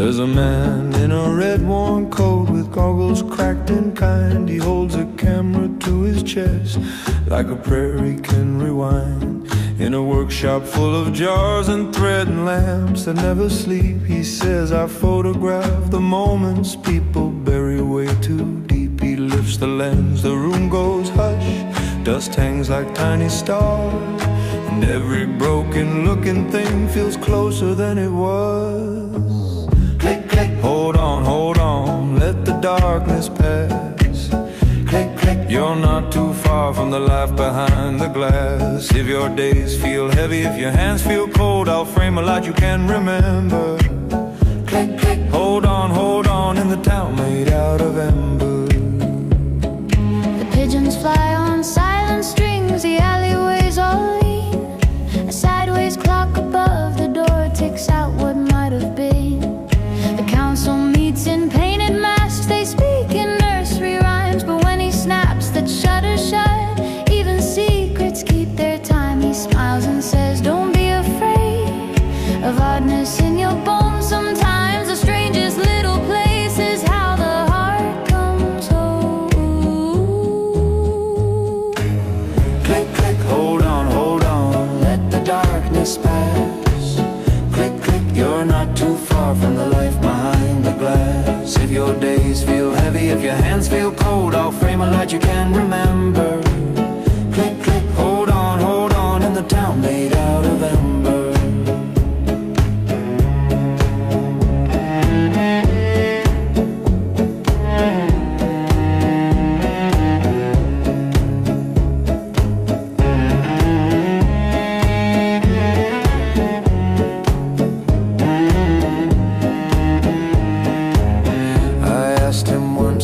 There's a man in a red worn coat with goggles cracked and kind. He holds a camera to his chest like a prayer he can rewind. In a workshop full of jars and thread and lamps that never sleep, he says, I photograph the moments people bury way too deep. He lifts the lens, the room goes hush, dust hangs like tiny stars, and every broken looking thing feels closer than it was. Click, click, hold on, let the darkness pass. Click, click, you're not too far from the life behind the glass. If your days feel heavy, if your hands feel cold, I'll frame a light you can remember. Click, click, hold on, in the town made out of ember. The pigeons fly on silent strings, the alleyways all lean. A sideways clock above the door ticks out what might have been. The council meets in painted masks, they speak in nursery rhymes, but when he snaps that shutter shut, even secrets keep their time. He smiles and says, don't be afraid of oddness in your bones. Sometimes the strangest little place is how the heart comes home. Click, click, hold on, let the darkness pass. Click, click, you're not too far from the life behind the glass. If your days feel heavy, if your hands feel cold, I'll frame a light you can remember. Click, click, hold on, in the town made out of ember.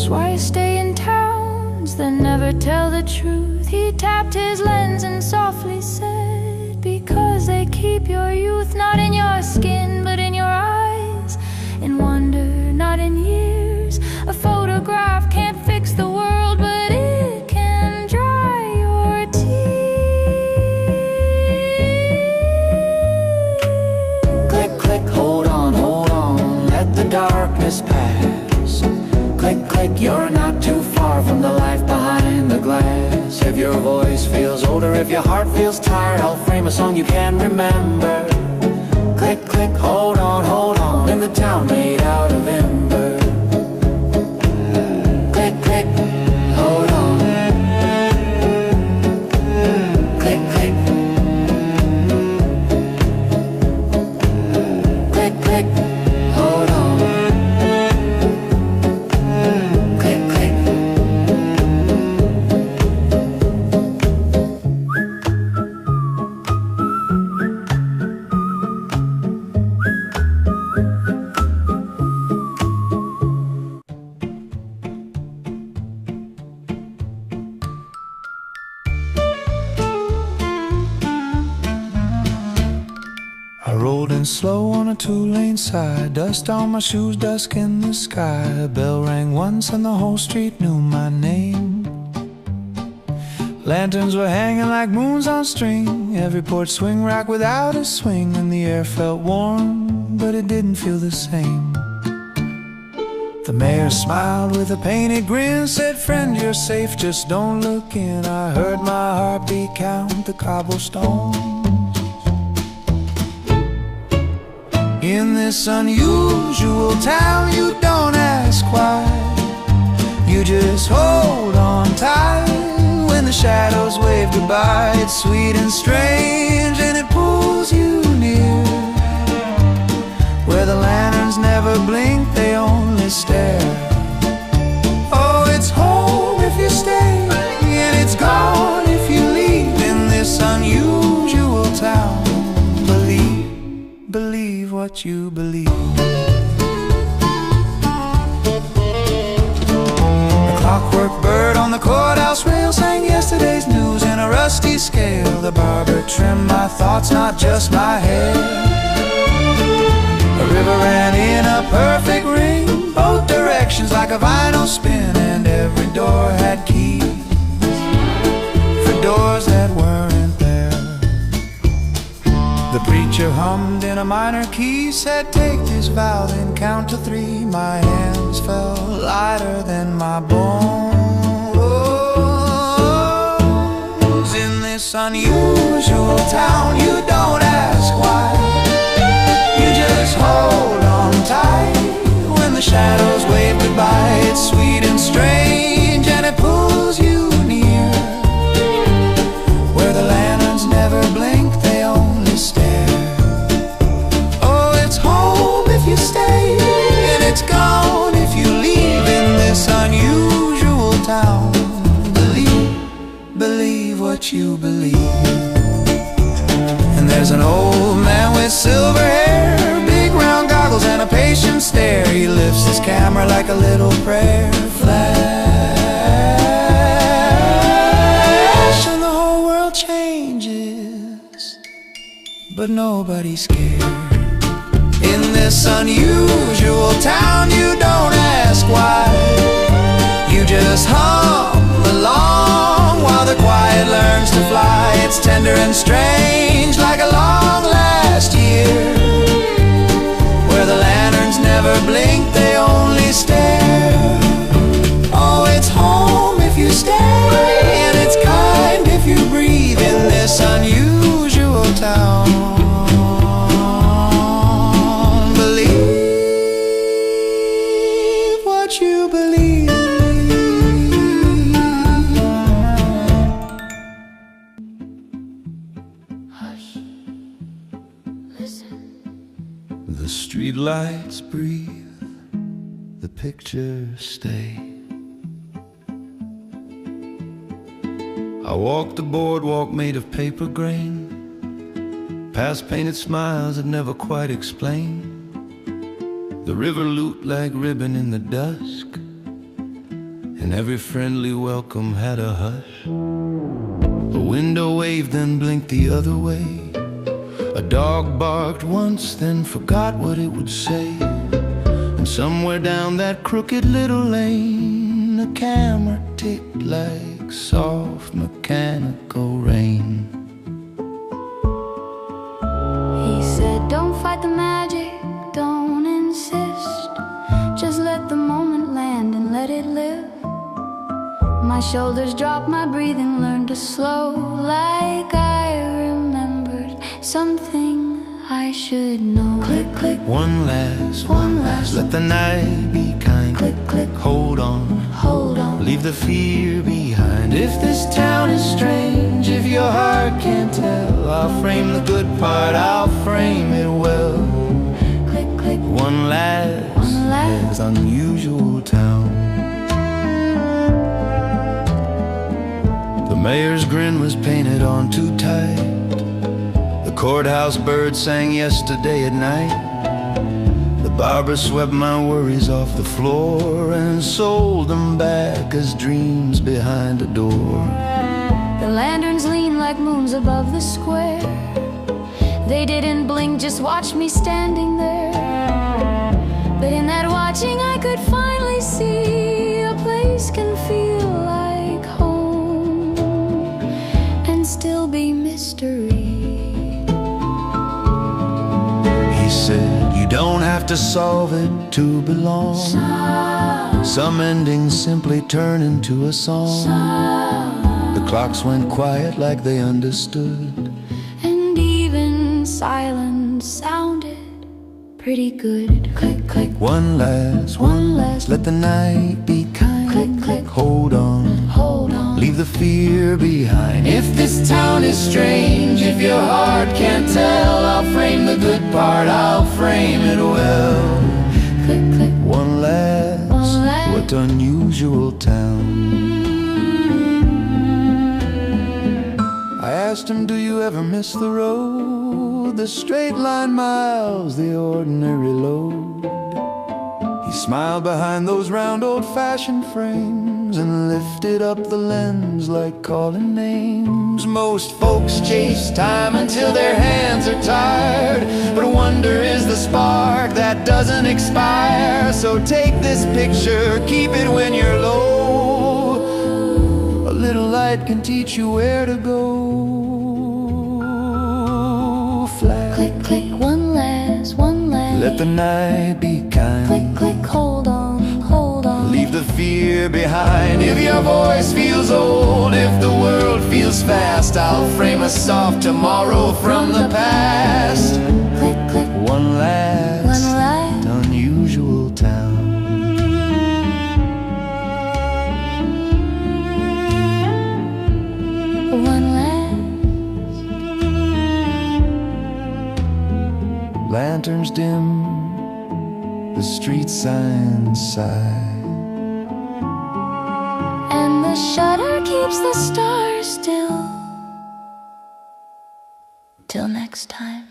Why stay in towns that never tell the truth? He tapped his lens and softly said, because they keep your youth not in your skin but in your eyes, in wonder, not in years. A photograph can't fix the world, but it can dry your tears. Click, click, hold on, let the darkness pass. Click, click, you're not too far from the life behind the glass. If your voice feels older, if your heart feels tired, I'll frame a song you can remember. Click, click, hold on, in the town made out of ember. Click, click, hold on. Click, click. Click, click, hold on. I rolled in slow on a two-lane side, dust on my shoes, dusk in the sky. A bell rang once and the whole street knew my name. Lanterns were hanging like moons on string, every porch swing rack without a swing, and the air felt warm, but it didn't feel the same. The mayor smiled with a painted grin, said, friend, you're safe, just don't look in. I heard my heartbeat count the cobblestones. In this unusual town, you don't ask why, you just hold on tight. When the shadows wave goodbye, it's sweet and strange, and it pulls you near. Where the lanterns never blink, they only stare. Oh, it's home if you stay, and it's gone if you leave. In this unusual town, believe what you believe. The clockwork bird on the courthouse rail sang yesterday's news in a rusty scale. The barber trimmed my thoughts, not just my hair. The river ran in a perfect ring, both directions like a vinyl spin, and every door had keys for doors that weren't there. The preacher preacher hummed in a minor key, said, take this vow, then count to 3. My hands felt lighter than my bones. In this unusual town, you don't ask why, you just hold on tight. When the shadows wave goodbye, it's sweet and strange, and it pulls you near, where the lanterns never blink, they only stare. Oh, it's home if you stay, and it's gone if you leave. In this unusual town, believe what you believe. And there's an old man with silver hair, big round goggles and a patient stare. He lifts his camera like a little prayer. Flash, and the whole world changes, but nobody's scared. In this unusual town, you don't ask why, you just hum along while the quiet learns to fly. It's tender and strange, like a long last year, where the lanterns never blink, they only stare. Oh, it's home if you stay, and it's kind if you breathe. In this unusual town, believe what you believe. The street lights breathe, the pictures stay. I walk the boardwalk made of paper grain, past painted smiles that never quite explain. The river looped like ribbon in the dusk, and every friendly welcome had a hush. A window waved, then blinked the other way. A dog barked once, then forgot what it would say. And somewhere down that crooked little lane, a camera ticked like soft mechanical rain. He said, don't fight the magic, don't insist, just let the moment land and let it live. My shoulders dropped, my breathing learned to slow, like I remembered something I should know. Click, click. One last, let the night be kind. Click, click. Hold on, leave the fear behind. If this town is strange, if your heart can't tell, I'll frame the good part, I'll frame it well. Click, click. One last unusual town. The mayor's grin was painted on too tight. The courthouse bird sang yesterday at night. The barber swept my worries off the floor and sold them back as dreams behind a door. The lanterns lean like moons above the square. They didn't blink, just watched me standing there. But in that watching I could finally see a place can feel like home and still be mystery. He said, you don't have to solve it to belong. Some endings simply turn into a song. The clocks went quiet like they understood, and even silence sounded pretty good. Click, click. One last, let the night be kind. Click, click. Hold on, leave the fear behind. If this town is strange, if your heart can't tell, I'll frame the good part, I'll frame it well. Click, click. One last, what unusual town. I asked him, do you ever miss the road? The straight line miles, the ordinary load. He smiled behind those round old-fashioned frames and lifted up the lens like calling names. Most folks chase time until their hands are tired, but wonder is the spark that doesn't expire. So take this picture, keep it when you're low. A little light can teach you where to go. Flash, click, click, one last, one last. Let the night be kind. Click, click, hold on, hold on. Leave the fear behind. If your voice feels old, if the world feels fast, I'll frame a soft tomorrow from the past. Click, click, One last, one last. unusual town. One last. Lanterns dim, the street signs sigh. And the shutter keeps the stars still. Till next time.